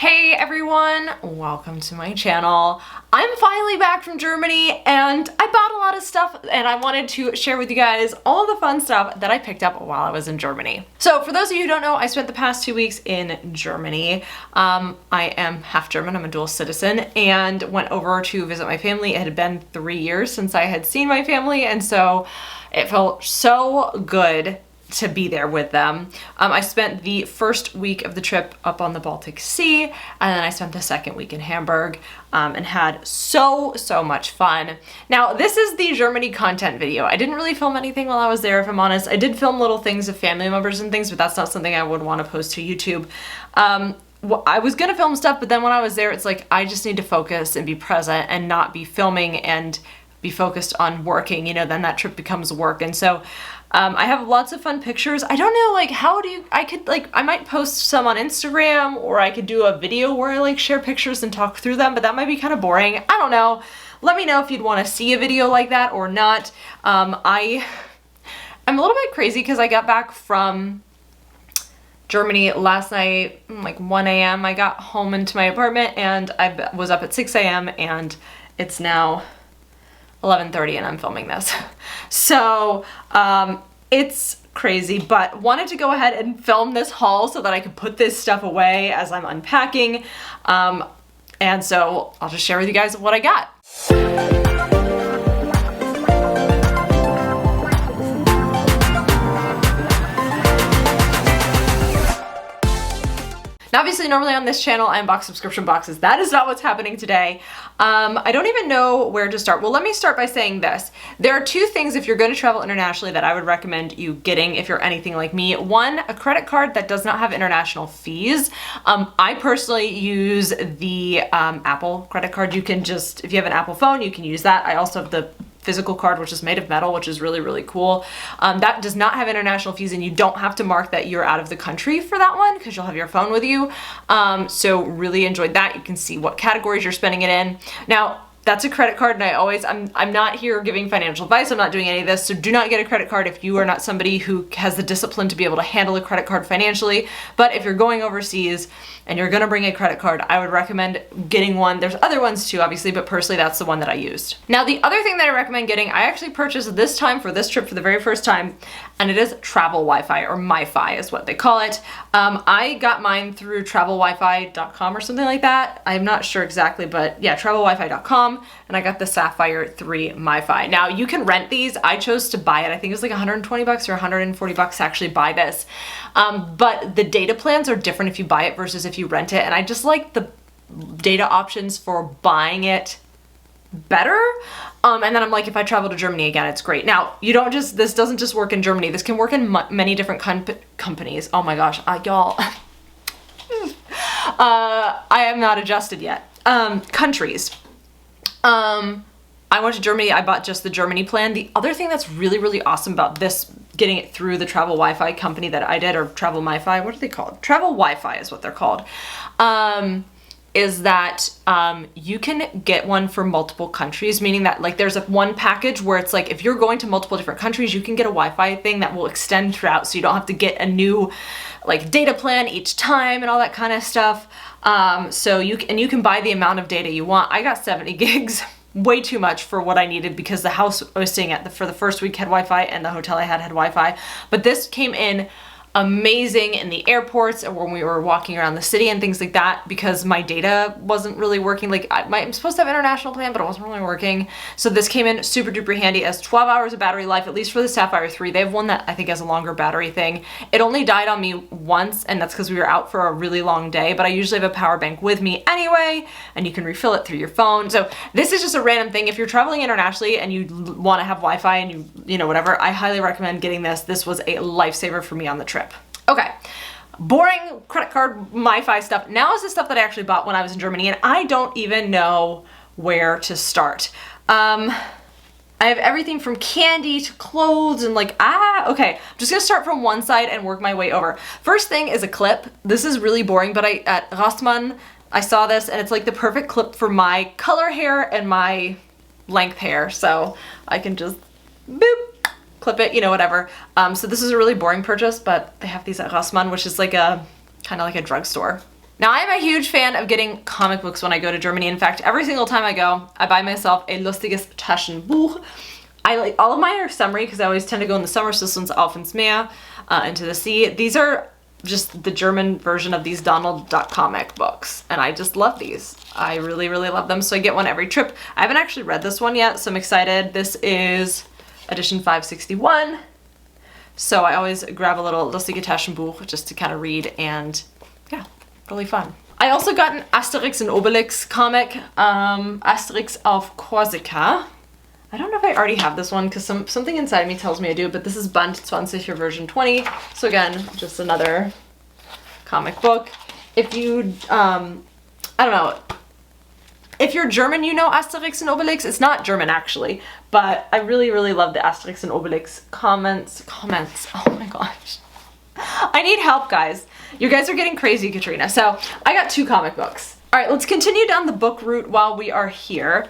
Hey everyone, welcome to my channel. I'm finally back from Germany and I bought a lot of stuff and I wanted to share with you guys all the fun stuff that I picked up while I was in Germany. So for those of you who don't know, I spent the past 2 weeks in Germany. I am half German, I'm a dual citizen, and went over to visit my family. It had been 3 years since I had seen my family, and so it felt so good to be there with them. I spent the first week of the trip up on the Baltic Sea, and then I spent the second week in Hamburg and had so much fun. Now, this is the Germany content video. I didn't really film anything while I was there, if I'm honest. I did film little things of family members and things, but that's not something I would want to post to YouTube. I was gonna film stuff, but then when I was there, it's like, I just need to focus and be present and not be filming and be focused on working, you know, then that trip becomes work. And so I have lots of fun pictures. I don't know, like, I might post some on Instagram, or I could do a video where I like share pictures and talk through them, but that might be kind of boring. I don't know. Let me know if you'd want to see a video like that or not. I'm a little bit crazy because I got back from Germany last night, like 1 a.m. I got home into my apartment and I was up at 6 a.m. and it's now 11:30 and I'm filming this. So it's crazy, but wanted to go ahead and film this haul so that I could put this stuff away as I'm unpacking. And so I'll just share with you guys what I got. Now, obviously, normally on this channel, I unbox subscription boxes. That is not what's happening today. I don't even know where to start. Well, let me start by saying this. There are two things if you're going to travel internationally that I would recommend you getting if you're anything like me. One, a credit card that does not have international fees. I personally use the Apple credit card. You can just, if you have an Apple phone, you can use that. I also have the physical card, which is made of metal, which is really cool. That does not have international fees, and you don't have to mark that you're out of the country for that one because you'll have your phone with you. So really enjoyed that. You can see what categories you're spending it in. Now, that's a credit card, and I'm not here giving financial advice. I'm not doing any of this, so do not get a credit card if you are not somebody who has the discipline to be able to handle a credit card financially. But if you're going overseas and you're gonna bring a credit card, I would recommend getting one. There's other ones too, obviously, but personally, that's the one that I used. Now, the other thing that I recommend getting, I actually purchased this time for this trip for the very first time, and it is travel Wi-Fi, or MiFi is what they call it. I got mine through travelwifi.com or something like that. I'm not sure exactly, but yeah, travelwifi.com, and I got the Sapphire 3 MiFi. Now, you can rent these. I chose to buy it. I think it was like 120 bucks or 140 bucks to actually buy this. But the data plans are different if you buy it versus if you rent it, and I just like the data options for buying it better. And then I'm like, if I travel to Germany again, it's great. Now, this doesn't just work in Germany. This can work in many different companies. Oh my gosh, y'all. I am not adjusted yet. Countries. I went to Germany, I bought just the Germany plan. The other thing that's really awesome about this, getting it through the travel Wi-Fi company that I did, or travel MiFi, what are they called? Travel Wi-Fi is what they're called. Is that you can get one for multiple countries, meaning that like there's one package where it's like if you're going to multiple different countries, you can get a Wi-Fi thing that will extend throughout, so you don't have to get a new like data plan each time and all that kind of stuff. So you can buy the amount of data you want. I got 70 gigs. Way too much for what I needed because the house I was staying at for the first week had Wi-Fi and the hotel I had Wi-Fi. But this came in amazing in the airports and when we were walking around the city and things like that, because my data wasn't really working. Like I'm supposed to have an international plan, but it wasn't really working. So this came in super duper handy. It has 12 hours of battery life, at least for the Sapphire 3. They have one that I think has a longer battery thing. It only died on me once, and that's because we were out for a really long day, but I usually have a power bank with me anyway, and you can refill it through your phone. So this is just a random thing. If you're traveling internationally and you want to have Wi-Fi and you know, whatever, I highly recommend getting this. This was a lifesaver for me on the trip. Okay, boring credit card MiFi stuff. Now is the stuff that I actually bought when I was in Germany, and I don't even know where to start. I have everything from candy to clothes and like, okay. I'm just gonna start from one side and work my way over. First thing is a clip. This is really boring, but at Rossmann, I saw this and it's like the perfect clip for my color hair and my length hair. So I can just boop, clip it, you know, whatever. So this is a really boring purchase, but they have these at Rossmann, which is like kind of like a drugstore. Now, I'm a huge fan of getting comic books when I go to Germany. In fact, every single time I go, I buy myself a lustiges Taschenbuch. I like all of mine are summary because I always tend to go in the summer, so this one's Auf ins Meer, into the sea. These are just the German version of these Donald Duck comic books, and I just love these. I really, really love them, so I get one every trip. I haven't actually read this one yet, so I'm excited. This is edition 561, so I always grab a little lustige Taschenbuch just to kind of read, and yeah, really fun. I also got an Asterix and Obelix comic, Asterix auf Korsika. I don't know if I already have this one because something inside me tells me I do, but this is Band 20 or version 20. So again, just another comic book. If you, I don't know, if you're German, you know Asterix and Obelix. It's not German actually, but I really, really love the Asterix and Obelix comments. Oh my gosh. I need help, guys. You guys are getting crazy, Katrina. So I got 2 comic books. All right, let's continue down the book route while we are here.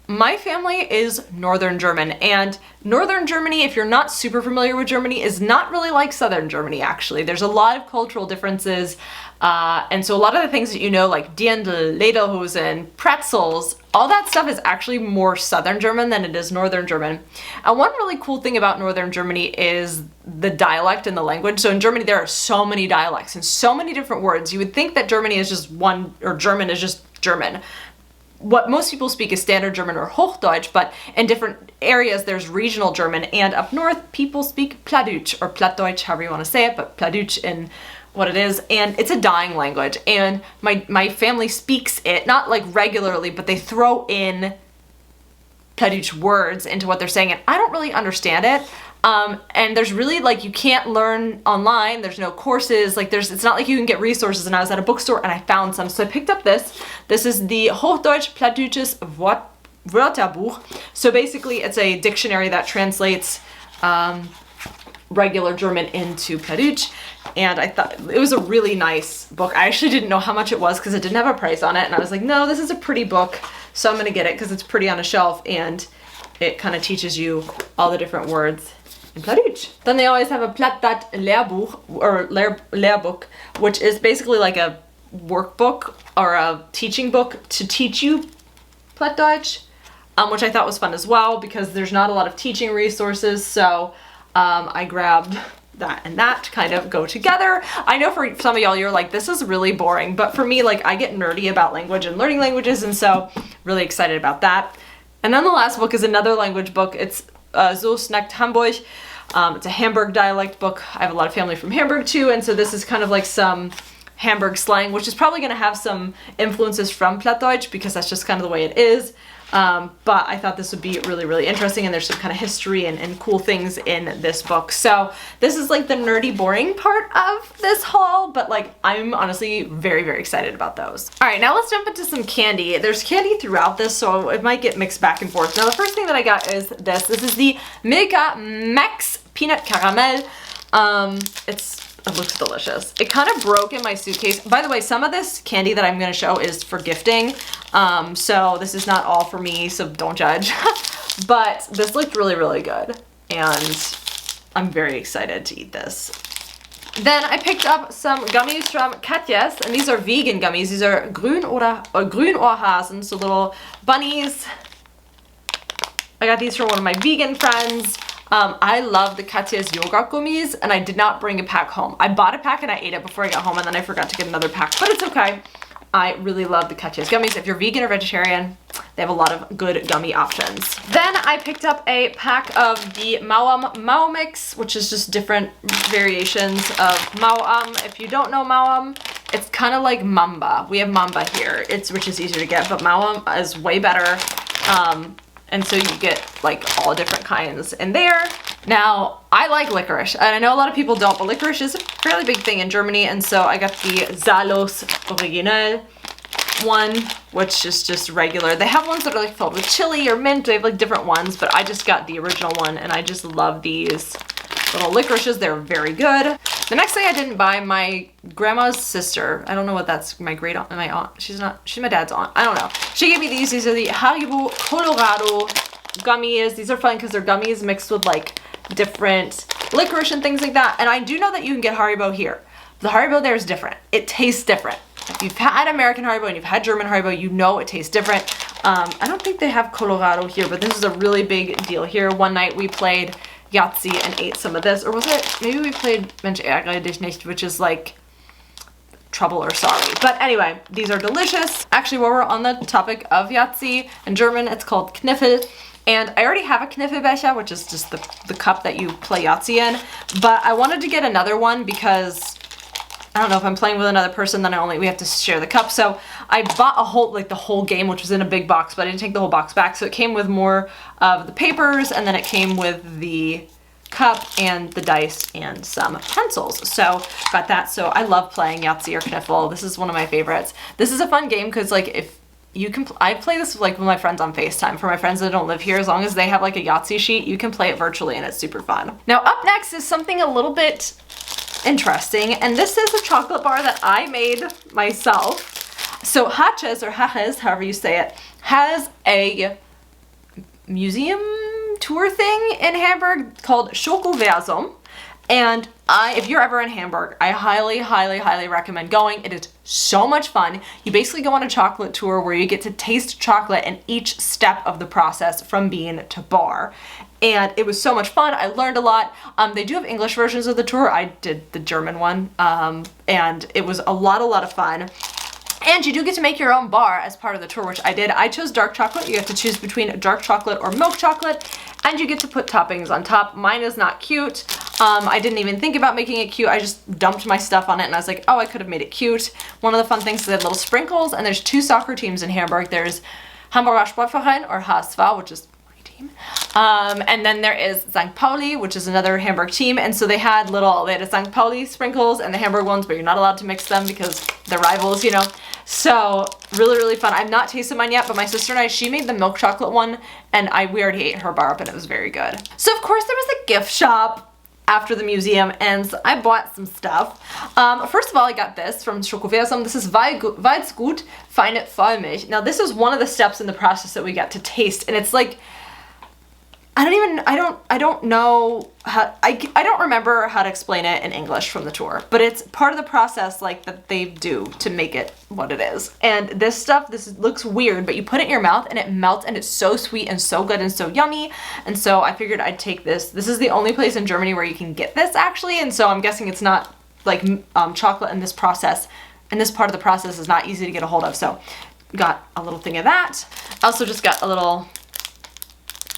My family is Northern German, and Northern Germany, if you're not super familiar with Germany, is not really like Southern Germany, actually. There's a lot of cultural differences, and so a lot of the things that you know, like Dirndl, Lederhosen, pretzels, all that stuff is actually more Southern German than it is Northern German. And one really cool thing about Northern Germany is the dialect and the language. So in Germany, there are so many dialects and so many different words. You would think that Germany is just one, or German is just German. What most people speak is Standard German or Hochdeutsch, but in different areas there's regional German, and up north people speak Plattdeutsch or Plattdeutsch, however you want to say it, but Plattdeutsch in what it is, and it's a dying language, and my family speaks it, not like regularly, but they throw in Plattdeutsch words into what they're saying, and I don't really understand it. And there's really, like, you can't learn online, there's no courses, like it's not like you can get resources, and I was at a bookstore and I found some, so I picked up this. This is the Hochdeutsch Plattdeutsches Wörterbuch. So basically it's a dictionary that translates regular German into Plattdeutsch, and I thought it was a really nice book. I actually didn't know how much it was because it didn't have a price on it, and I was like, no, this is a pretty book, so I'm gonna get it because it's pretty on a shelf, and it kind of teaches you all the different words in Plattdeutsch. Then they always have a Plattdeutsch Lehrbuch, or Lehrbuch, which is basically like a workbook or a teaching book to teach you Plattdeutsch, which I thought was fun as well because there's not a lot of teaching resources, so I grabbed that and that to kind of go together. I know for some of y'all you're like, this is really boring, but for me, like, I get nerdy about language and learning languages, and so really excited about that. And then the last book is another language book. It's So Snackt Hamburg. It's a Hamburg dialect book. I have a lot of family from Hamburg too, and so this is kind of like some Hamburg slang, which is probably going to have some influences from Plattdeutsch because that's just kind of the way it is. But I thought this would be really, really interesting, and there's some kind of history and cool things in this book. So this is like the nerdy, boring part of this haul, but like I'm honestly very, very excited about those. All right, now let's jump into some candy. There's candy throughout this, so it might get mixed back and forth. Now the first thing that I got is this. This is the Milka Max Peanut Caramel. It looks delicious. It kind of broke in my suitcase. By the way, some of this candy that I'm going to show is for gifting. So this is not all for me, so don't judge. But this looked really, really good, and I'm very excited to eat this. Then I picked up some gummies from Katjes, and these are vegan gummies. These are Grünohrhasen, so little bunnies. I got these from one of my vegan friends. I love the Katjes yogurt gummies, and I did not bring a pack home. I bought a pack and I ate it before I got home, and then I forgot to get another pack, but it's okay. I really love the Katjes gummies. If you're vegan or vegetarian, they have a lot of good gummy options. Then I picked up a pack of the Mauam Mix, which is just different variations of Mauam. If you don't know Mauam, it's kind of like Mamba. We have Mamba here, which is easier to get, but Mauam is way better. And so you get like all different kinds in there. Now, I like licorice, and I know a lot of people don't, but licorice is a fairly big thing in Germany, and so I got the Salos Original one, which is just regular. They have ones that are like filled with chili or mint. They have like different ones, but I just got the original one, and I just love these little licorices. They're very good. The next thing I didn't buy, my grandma's sister, I don't know what that's, my aunt, she's my dad's aunt, I don't know. She gave me these. These are the Haribo Colorado gummies. These are fun because they're gummies mixed with like different licorice and things like that. And I do know that you can get Haribo here, The Haribo there is different. It tastes different. If you've had American Haribo and you've had German Haribo, you know it tastes different. I don't think they have Colorado here, but this is a really big deal here. One night we played Yahtzee and ate some of this, or was it, maybe we played Mensch ärgere dich nicht, which is like trouble or sorry. But anyway, these are delicious. Actually, while we're on the topic of Yahtzee, in German it's called Kniffel. And I already have a Kniffelbecher, which is just the cup that you play Yahtzee in. But I wanted to get another one because I don't know, if I'm playing with another person, then we have to share the cup. So I bought the whole game, which was in a big box, but I didn't take the whole box back. So it came with more of the papers, and then it came with the cup and the dice and some pencils. So got that. So I love playing Yahtzee or Kniffel. This is one of my favorites. This is a fun game because like if you can, I play this like with my friends on FaceTime. For my friends that don't live here, as long as they have like a Yahtzee sheet, you can play it virtually and it's super fun. Now up next is something a little bit interesting, and this is a chocolate bar that I made myself. So Hatches, or Haches, however you say it, has a museum tour thing in Hamburg called Schokoversum. And if you're ever in Hamburg, I highly, highly, highly recommend going. It is so much fun. You basically go on a chocolate tour where you get to taste chocolate in each step of the process from bean to bar. And it was so much fun. I learned a lot. They do have English versions of the tour. I did the German one. And it was a lot of fun. And you do get to make your own bar as part of the tour, which I did. I chose dark chocolate. You have to choose between dark chocolate or milk chocolate, and you get to put toppings on top. Mine is not cute. I didn't even think about making it cute. I just dumped my stuff on it, and I was like, oh, I could have made it cute. One of the fun things is they have little sprinkles, and there's 2 soccer teams in Hamburg. There's Hamburger Sportverein, or HSV, which is my team. And then there is St. Pauli, which is another Hamburg team. And so they had a St. Pauli sprinkles and the Hamburg ones, but you're not allowed to mix them because they're rivals, you know. So really, really fun. I've not tasted mine yet, but my sister and I, she made the milk chocolate one, and we already ate her bar up, and it was very good. So of course there was a gift shop after the museum, and so I bought some stuff. First of all, I got this from Schokoversum. This is Weizgut Feine Vollmilch. Now this is one of the steps in the process that we got to taste, and it's like, I don't know how, I don't remember how to explain it in English from the tour, but it's part of the process like that they do to make it what it is. And this stuff, looks weird, but you put it in your mouth and it melts, and it's so sweet and so good and so yummy. And so I figured I'd take this. This is the only place in Germany where you can get this actually. And so I'm guessing it's not like chocolate in this process. And this part of the process is not easy to get a hold of. So got a little thing of that. I also just got a little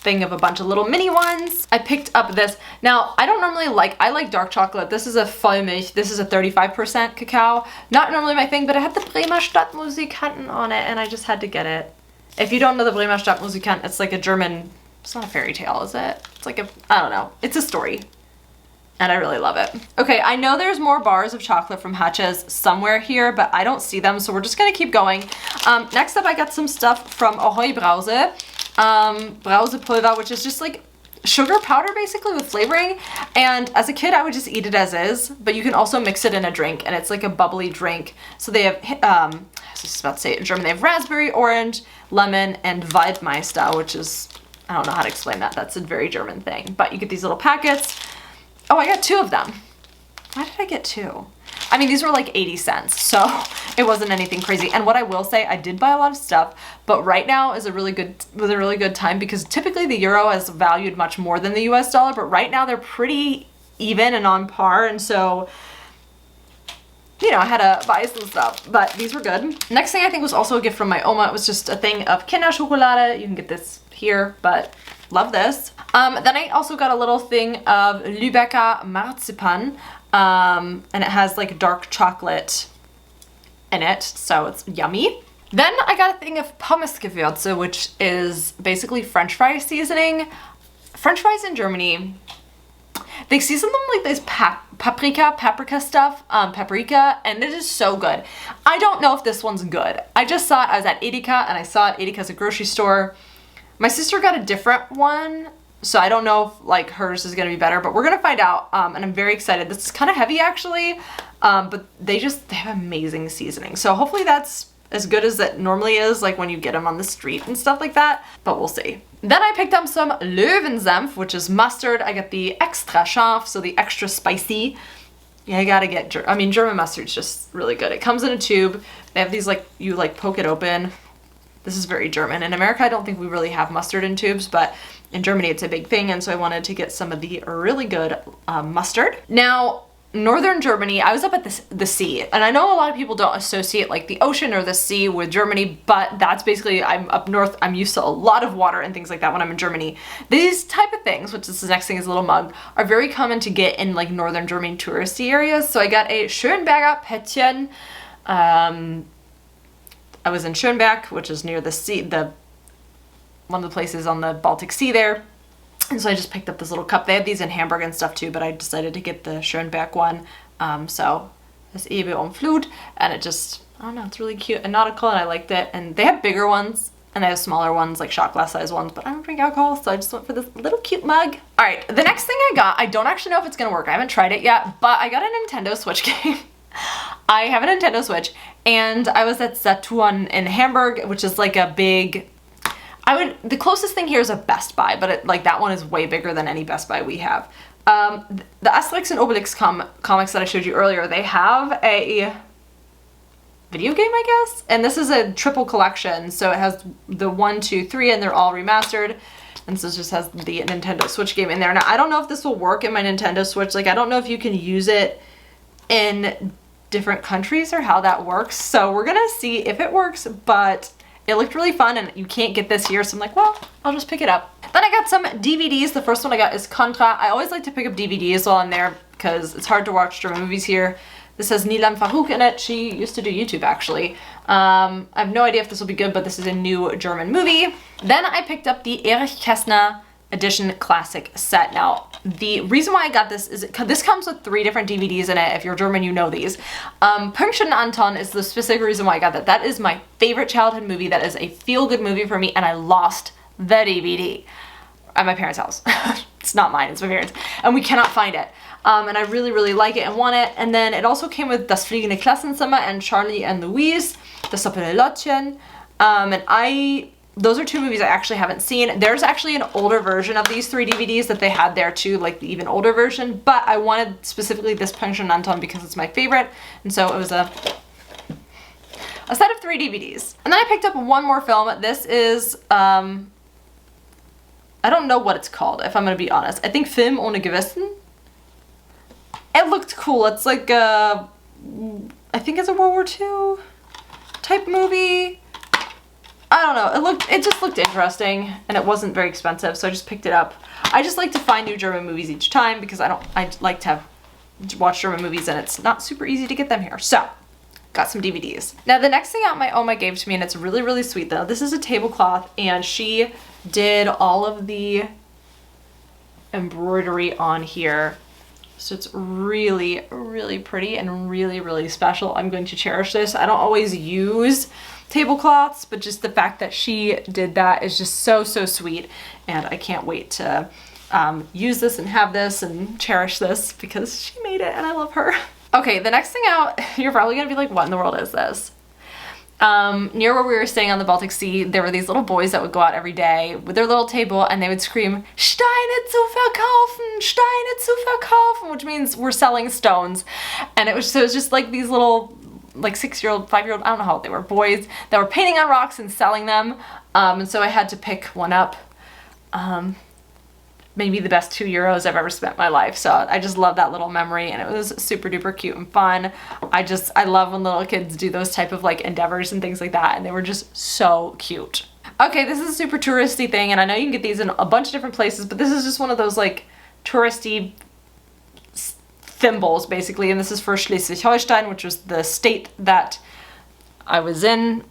thing of a bunch of little mini ones. I picked up this. Now, I don't normally I like dark chocolate. This is a Vollmilch. This is a 35% cacao. Not normally my thing, but it had the Bremer Stadtmusikanten on it, and I just had to get it. If you don't know the Bremer Stadtmusikanten, it's like a German, it's not a fairy tale, is it? It's like I don't know. It's a story. And I really love it. Okay, I know there's more bars of chocolate from Hatches somewhere here, but I don't see them, so we're just gonna keep going. Next up, I got some stuff from Ahoy Brause. Brausepulver, which is just like sugar powder basically with flavoring. And as a kid, I would just eat it as is, but you can also mix it in a drink, and it's like a bubbly drink. So they have, I was just about to say it in German, they have raspberry, orange, lemon, and Waldmeister, which is, I don't know how to explain that. That's a very German thing. But you get these little packets. Oh, I got 2 of them. Why did I get 2? I mean, these were like 80 cents, so it wasn't anything crazy. And what I will say, I did buy a lot of stuff, but right now is a really good time because typically the euro is valued much more than the US dollar, but right now they're pretty even and on par. And so, you know, I had to buy some stuff, but these were good. Next thing I think was also a gift from my Oma. It was just a thing of Kinderschokolade. You can get this here, but love this. Then I also got a little thing of Lübecker Marzipan. And it has like dark chocolate in it, so it's yummy. Then I got a thing of Pommesgewürze, which is basically French fry seasoning. French fries in Germany, they season them like this paprika stuff, paprika, and it is so good. I don't know if this one's good. I just saw it, I was at Edeka, and I saw it, Edeka's a grocery store. My sister got a different one, so I don't know if like hers is gonna be better, but we're gonna find out, and I'm very excited. This is kind of heavy actually, but they have amazing seasoning. So hopefully that's as good as it normally is, like when you get them on the street and stuff like that, but we'll see. Then I picked up some Löwensenf, which is mustard. I got the extra scharf, so the extra spicy. Yeah, I gotta get, I mean, German mustard's just really good. It comes in a tube. They have these, like, you, like, poke it open. This is very German. In America, I don't think we really have mustard in tubes, but in Germany, it's a big thing, and so I wanted to get some of the really good mustard. Now, northern Germany, I was up at the sea, and I know a lot of people don't associate like the ocean or the sea with Germany, but that's basically, I'm up north, I'm used to a lot of water and things like that when I'm in Germany. These type of things, which is the next thing is a little mug, are very common to get in like northern Germany touristy areas. So I got a Schönberger Päckchen. I was in Schönberg, which is near the sea, one of the places on the Baltic Sea there. And so I just picked up this little cup. They had these in Hamburg and stuff too, but I decided to get the Schönberg one. So this Ebe und Flut, and it just, I don't know, it's really cute and nautical, and I liked it. And they have bigger ones, and they have smaller ones, like shot glass size ones, but I don't drink alcohol, so I just went for this little cute mug. All right, the next thing I got, I don't actually know if it's gonna work. I haven't tried it yet, but I got a Nintendo Switch game. I have a Nintendo Switch, and I was at Saturn in Hamburg, which is like a big, the closest thing here is a Best Buy, but like that one is way bigger than any Best Buy we have. The Asterix and Obelix comics that I showed you earlier, they have a video game, I guess? And this is a triple collection, so it has the 1, 2, 3, and they're all remastered. And so it just has the Nintendo Switch game in there. Now, I don't know if this will work in my Nintendo Switch. Like, I don't know if you can use it in different countries or how that works. So we're gonna see if it works, but it looked really fun, and you can't get this here, so I'm like, well, I'll just pick it up. Then I got some DVDs. The first one I got is Contra. I always like to pick up DVDs while I'm there because it's hard to watch German movies here. This has Nilam Fahouk in it. She used to do YouTube, actually. I have no idea if this will be good, but this is a new German movie. Then I picked up the Erich Kästner Edition Classic set. Now, the reason why I got this is this comes with 3 different DVDs in it. If you're German, you know these. Pünktchen Anton is the specific reason why I got that. That is my favorite childhood movie. That is a feel-good movie for me, and I lost the DVD at my parents' house. It's not mine, it's my parents', and we cannot find it. And I really, really like it and want it. And then it also came with Das Fliegende Klassenzimmer and Charlie and Louise, Das Doppellottchen. And those are 2 movies I actually haven't seen. There's actually an older version of these 3 DVDs that they had there too, like the even older version, but I wanted specifically this Pünktchen Anton because it's my favorite, and so it was a set of 3 DVDs. And then I picked up one more film. This is, I don't know what it's called, if I'm gonna be honest. I think Film ohne Gewissen. It looked cool. It's like I think it's a World War II type movie. I don't know, it just looked interesting, and it wasn't very expensive, so I just picked it up. I just like to find new German movies each time because I like to watch German movies, and it's not super easy to get them here. So, got some DVDs. Now, the next thing out my Oma gave to me, and it's really, really sweet though, this is a tablecloth, and she did all of the embroidery on here. So it's really, really pretty and really, really special. I'm going to cherish this. I don't always use tablecloths, but just the fact that she did that is just so, so sweet. And I can't wait to use this and have this and cherish this because she made it and I love her. Okay, the next thing out, you're probably gonna be like, what in the world is this? Near where we were staying on the Baltic Sea, there were these little boys that would go out every day with their little table and they would scream, Steine zu verkaufen, Steine zu verkaufen, which means we're selling stones. And it was just like these little, like 6-year-old, 5-year-old, I don't know how old they were, boys that were painting on rocks and selling them. And so I had to pick one up. Maybe the best €2 I've ever spent in my life. So I just love that little memory, and it was super duper cute and fun. I love when little kids do those type of like endeavors and things like that, and they were just so cute. Okay, this is a super touristy thing, and I know you can get these in a bunch of different places, but this is just one of those like touristy thimbles basically, and this is for Schleswig-Holstein, which was the state that I was in.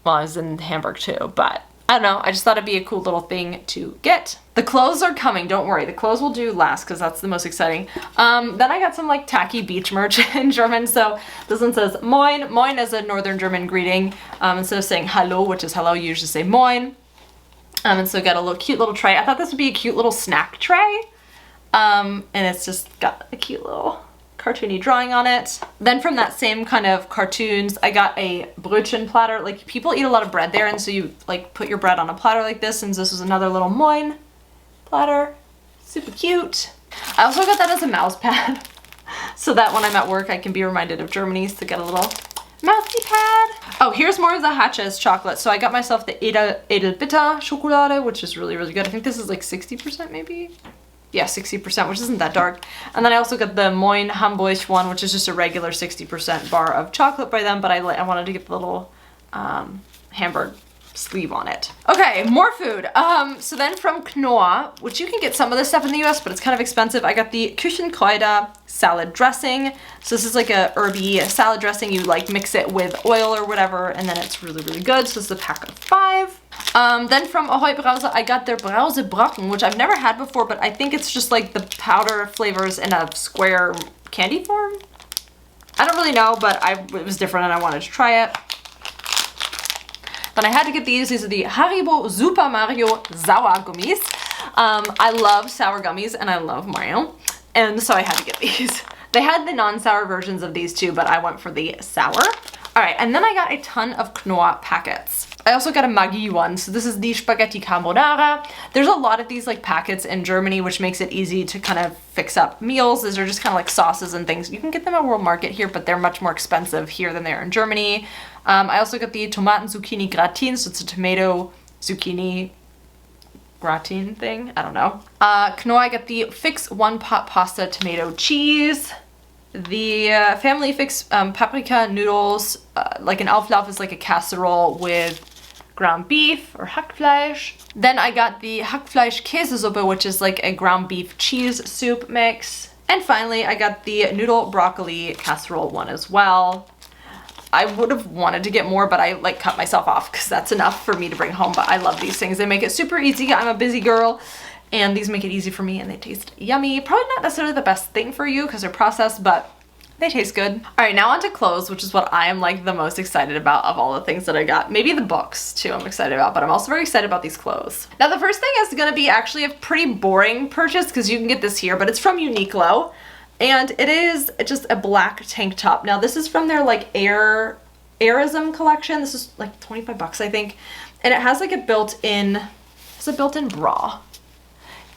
Well, I was in Hamburg too, but I don't know, I just thought it'd be a cool little thing to get. The clothes are coming, don't worry. The clothes will do last because that's the most exciting. Then I got some like tacky beach merch in German. So this one says Moin. Moin is a northern German greeting. Instead of saying hello, which is hello, you usually say Moin. And so I got a little cute little tray. I thought this would be a cute little snack tray. And it's just got a cute little cartoony drawing on it. Then from that same kind of cartoons, I got a Brötchen platter. Like people eat a lot of bread there, and so you like put your bread on a platter like this, and this was another little Moin platter. Super cute. I also got that as a mouse pad. so that when I'm at work I can be reminded of Germany to get a little mousey pad. Oh, here's more of the Hatches chocolate. So I got myself the Edelbitter Schokolade, which is really, really good. I think this is like 60% maybe? Yeah, 60%, which isn't that dark. And then I also got the Moin Hamburg one, which is just a regular 60% bar of chocolate by them, but I wanted to get the little Hamburg sleeve on it. Okay, more food. So then from Knorr, which you can get some of this stuff in the US, but it's kind of expensive, I got the Küchenkräuter salad dressing. So this is like a herby salad dressing. You like mix it with oil or whatever, and then it's really, really good. So this is a pack of 5. Then from Ahoy Brause, I got their Brausebrocken, which I've never had before, but I think it's just like the powder flavors in a square candy form. I don't really know, but it was different and I wanted to try it. Then I had to get these. These are the Haribo Super Mario Sour Gummies. I love sour gummies and I love Mario, and so I had to get these. They had the non-sour versions of these too, but I went for the sour. All right, and then I got a ton of Knorr packets. I also got a Maggi one, so this is the Spaghetti Carbonara. There's a lot of these like packets in Germany, which makes it easy to kind of fix up meals. These are just kind of like sauces and things. You can get them at World Market here, but they're much more expensive here than they are in Germany. I also got the Tomaten Zucchini Gratin, so it's a tomato zucchini gratin thing. I don't know. Knorr, I got the Fix One Pot Pasta Tomato Cheese. The Family Fix paprika noodles, like an Auflauf is like a casserole with ground beef or Hackfleisch. Then I got the Hackfleisch Käsesuppe, which is like a ground beef cheese soup mix. And finally, I got the noodle broccoli casserole one as well. I would have wanted to get more, but I like cut myself off because that's enough for me to bring home. But I love these things. They make it super easy. I'm a busy girl. And these make it easy for me and they taste yummy. Probably not necessarily the best thing for you because they're processed, but they taste good. All right, now on to clothes, which is what I am like the most excited about of all the things that I got. Maybe the books too I'm excited about, but I'm also very excited about these clothes. Now the first thing is gonna be actually a pretty boring purchase because you can get this here, but it's from Uniqlo. And it is just a black tank top. Now this is from their like Airism collection. This is like 25 bucks, I think. And it has like a built-in bra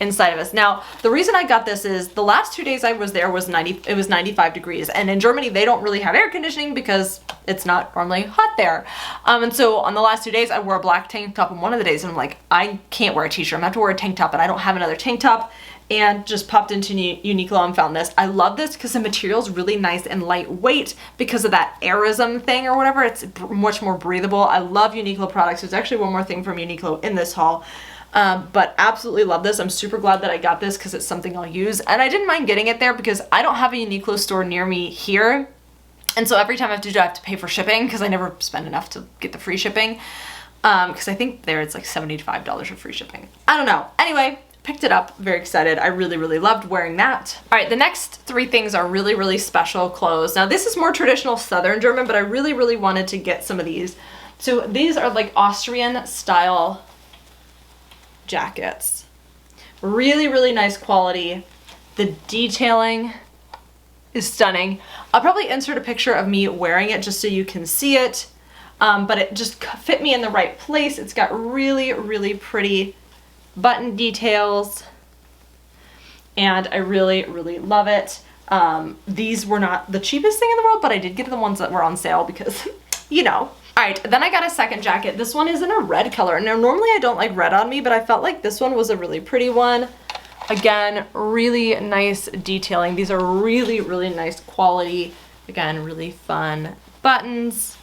inside of us. Now, the reason I got this is the last 2 days I was there was 95 degrees. And in Germany, they don't really have air conditioning because it's not normally hot there. And so on the last 2 days, I wore a black tank top on one of the days and I'm like, I can't wear a t-shirt. I'm gonna have to wear a tank top and I don't have another tank top. And just popped into Uniqlo and found this. I love this because the material is really nice and lightweight because of that Airism thing or whatever. It's much more breathable. I love Uniqlo products. There's actually one more thing from Uniqlo in this haul. But absolutely love this. I'm super glad that I got this because it's something I'll use. And I didn't mind getting it there because I don't have a Uniqlo store near me here. And so every time I have to pay for shipping because I never spend enough to get the free shipping. Because I think there it's like $75 for free shipping. I don't know. Anyway, picked it up, very excited. I really, really loved wearing that. All right, the next 3 things are really, really special clothes. Now this is more traditional Southern German, but I really, really wanted to get some of these. So these are like Austrian style jackets. Really, really nice quality. The detailing is stunning. I'll probably insert a picture of me wearing it just so you can see it. But it just fit me in the right place. It's got really, really pretty button details and I really, really love it. These were not the cheapest thing in the world, but I did get the ones that were on sale because, you know. All right, then I got a second jacket. This one is in a red color. Now, normally I don't like red on me, but I felt like this one was a really pretty one. Again, really nice detailing. These are really, really nice quality. Again, really fun buttons.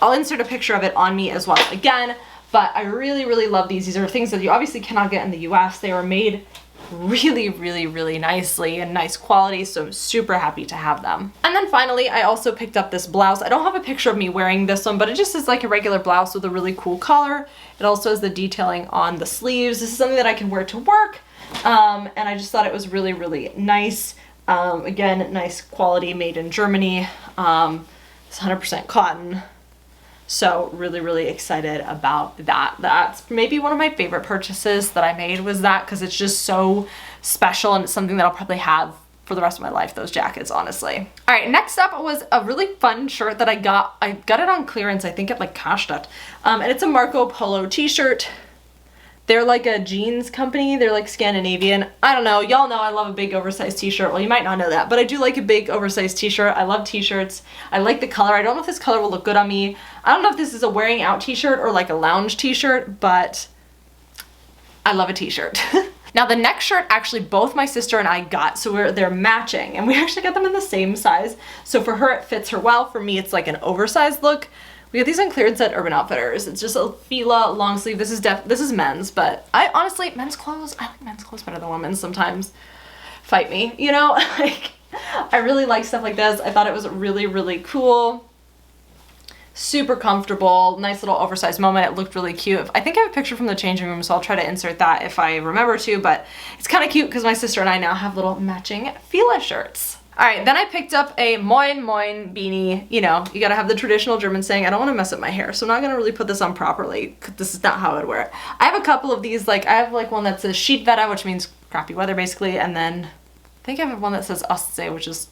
I'll insert a picture of it on me as well. Again, but I really, really love these. These are things that you obviously cannot get in the US. They were made really, really, really nicely and nice quality, so I'm super happy to have them. And then finally, I also picked up this blouse. I don't have a picture of me wearing this one, but it just is like a regular blouse with a really cool collar. It also has the detailing on the sleeves. This is something that I can wear to work, and I just thought it was really, really nice. Again, nice quality, made in Germany. It's 100% cotton. So really, really excited about that. That's maybe one of my favorite purchases that I made was that because it's just so special and it's something that I'll probably have for the rest of my life, those jackets, honestly. All right, next up was a really fun shirt that I got. I got it on clearance, I think at like Karstadt. And it's a Marco Polo t-shirt. They're like a jeans company. They're like Scandinavian. I don't know. Y'all know I love a big oversized t-shirt. Well, you might not know that, but I do like a big oversized t-shirt. I love t-shirts. I like the color. I don't know if this color will look good on me. I don't know if this is a wearing out t-shirt or like a lounge t-shirt, but I love a t-shirt. Now the next shirt, actually both my sister and I got, so they're matching, and we actually got them in the same size. So for her, it fits her well. For me, it's like an oversized look. We got these on clearance at Urban Outfitters. It's just a Fila long sleeve. This is men's, but I honestly, men's clothes, I like men's clothes better than women's sometimes. Fight me, you know? Like, I really like stuff like this. I thought it was really, really cool. Super comfortable, nice little oversized moment. It looked really cute. I think I have a picture from the changing room, so I'll try to insert that if I remember to, but it's kind of cute because my sister and I now have little matching Fila shirts. All right, then I picked up a Moin Moin beanie. You know, you gotta have the traditional German saying. I don't wanna mess up my hair, so I'm not gonna really put this on properly. This is not how I'd wear it. I have a couple of these, like I have like one that says Skidväder, which means crappy weather basically, and then I think I have one that says Ostsee, which is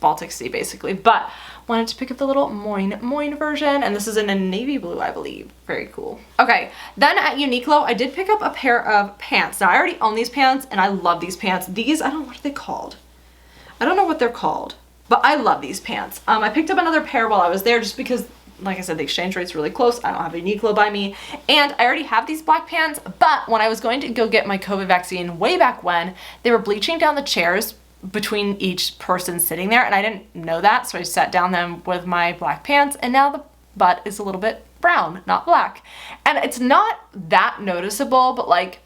Baltic Sea basically, but wanted to pick up the little Moin Moin version, and this is in a navy blue, I believe. Very cool. Okay, then at Uniqlo, I did pick up a pair of pants. Now I already own these pants, and I love these pants. These, I don't know, what are they called? I don't know what they're called, but I love these pants. I picked up another pair while I was there just because, like I said, the exchange rate's really close. I don't have a Uniqlo by me, and I already have these black pants, but when I was going to go get my COVID vaccine way back when, they were bleaching down the chairs between each person sitting there, and I didn't know that, so I sat down them with my black pants, and now the butt is a little bit brown, not black. And it's not that noticeable, but like,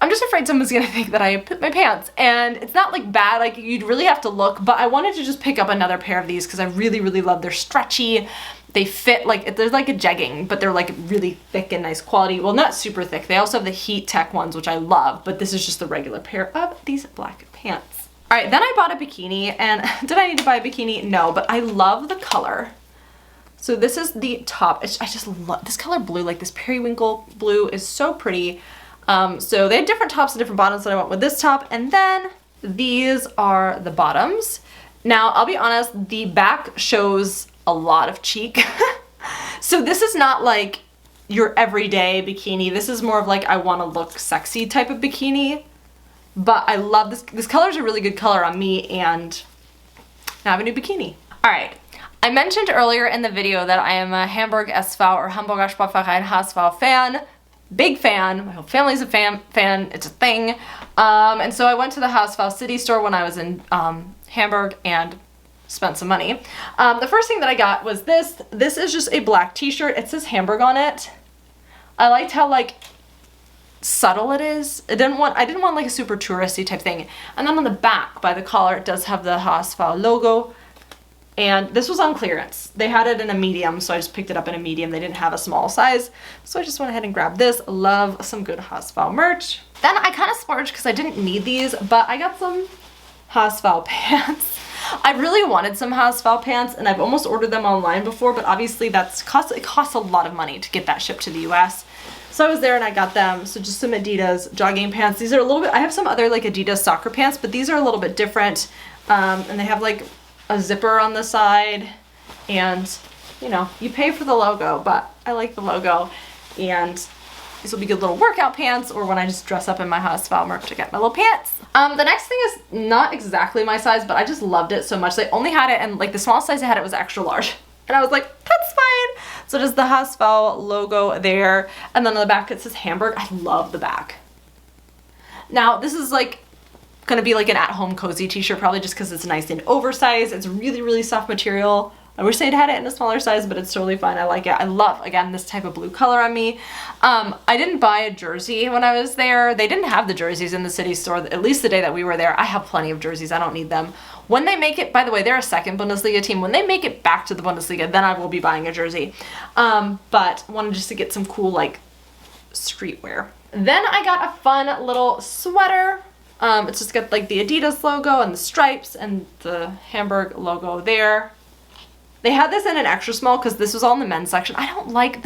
I'm just afraid someone's gonna think that I put my pants, and it's not like bad, like you'd really have to look, but I wanted to just pick up another pair of these because I really, really love. They're stretchy, they fit, like they're like a jegging, but they're like really thick and nice quality. Well, not super thick. They also have the heat tech ones, which I love, but this is just the regular pair of these black pants. All right, then I bought a bikini, and did I need to buy a bikini? No, but I love the color. So this is the top. I just love this color blue, like this periwinkle blue is so pretty. So they had different tops and different bottoms, so I went with this top, and then these are the bottoms. Now, I'll be honest, the back shows a lot of cheek. So this is not like your everyday bikini. This is more of like I want to look sexy type of bikini. But I love this. This color is a really good color on me, and I have a new bikini. All right. I mentioned earlier in the video that I am a Hamburg SV or Hamburger Sportverein HSV fan. Big fan. My whole family's a fan. It's a thing. And so I went to the HSV City store when I was in Hamburg and spent some money. The first thing that I got was this. This is just a black t-shirt. It says Hamburg on it. I liked how like subtle it is. I didn't want like a super touristy type thing. And then on the back by the collar, it does have the HSV logo. And this was on clearance. They had it in a medium, so I just picked it up in a medium. They didn't have a small size, so I just went ahead and grabbed this. Love some good HSV merch. Then I kind of splurged because I didn't need these, but I got some HSV pants. I really wanted some HSV pants, and I've almost ordered them online before, but obviously it costs a lot of money to get that shipped to the US. So I was there and I got them. So just some Adidas jogging pants. These are a little bit, I have some other like Adidas soccer pants, but these are a little bit different. And they have like a zipper on the side, and you know, you pay for the logo, but I like the logo, and these will be good little workout pants, or when I just dress up in my HSV merch to get my little pants. The next thing is not exactly my size, but I just loved it so much. They only had it, and like the smallest size they had it was extra large, and I was like, that's fine. So just the HSV logo there, and then on the back it says Hamburg. I love the back. Now this is like gonna be like an at-home cozy t-shirt, probably just because it's nice and oversized. It's really, really soft material. I wish they'd had it in a smaller size, but it's totally fine. I like it. I love, again, this type of blue color on me. I didn't buy a jersey when I was there. They didn't have the jerseys in the city store, at least the day that we were there. I have plenty of jerseys. I don't need them. When they make it, by the way, they're a second Bundesliga team. When they make it back to the Bundesliga, then I will be buying a jersey. But wanted just to get some cool, like, streetwear. Then I got a fun little sweater. It's just got like the Adidas logo and the stripes and the Hamburg logo there. They had this in an extra small because this was all in the men's section. I don't like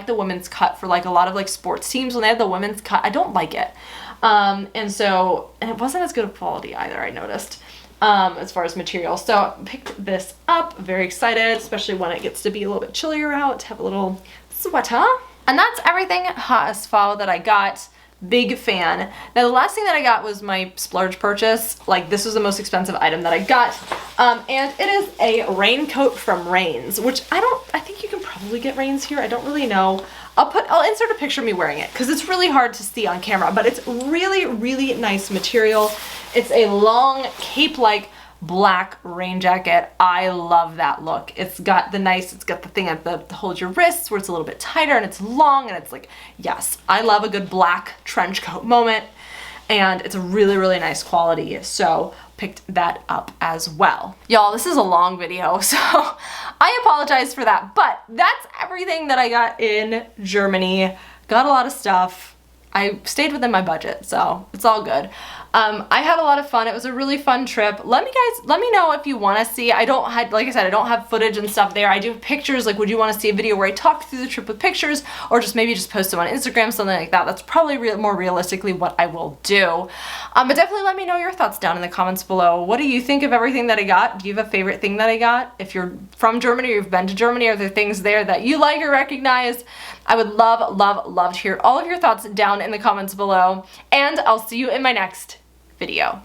the women's cut for like a lot of like sports teams. When they have the women's cut, I don't like it. And it wasn't as good of quality either, I noticed, as far as material. So I picked this up, very excited, especially when it gets to be a little bit chillier out, to have a little sweater. And that's everything HSV that I got. Big fan. Now the last thing that I got was my splurge purchase. Like, this was the most expensive item that I got. And it is a raincoat from Rains, which I think you can probably get Rains here. I don't really know. I'll insert a picture of me wearing it because it's really hard to see on camera, but it's really, really nice material. It's a long cape-like black rain jacket. I love that look. It's got the thing at to hold your wrists where it's a little bit tighter and it's long and it's like, yes, I love a good black trench coat moment, and it's a really, really nice quality. So picked that up as well. Y'all, this is a long video, so I apologize for that, but that's everything that I got in Germany. Got a lot of stuff. I stayed within my budget, so it's all good. I had a lot of fun. It was a really fun trip. Let me know if you want to see. Like I said, I don't have footage and stuff there. I do pictures. Like, would you want to see a video where I talk through the trip with pictures, or maybe just post them on Instagram, something like that? That's probably more realistically what I will do. But definitely let me know your thoughts down in the comments below. What do you think of everything that I got? Do you have a favorite thing that I got? If you're from Germany or you've been to Germany, are there things there that you like or recognize? I would love, love, love to hear all of your thoughts down in the comments below, and I'll see you in my next video.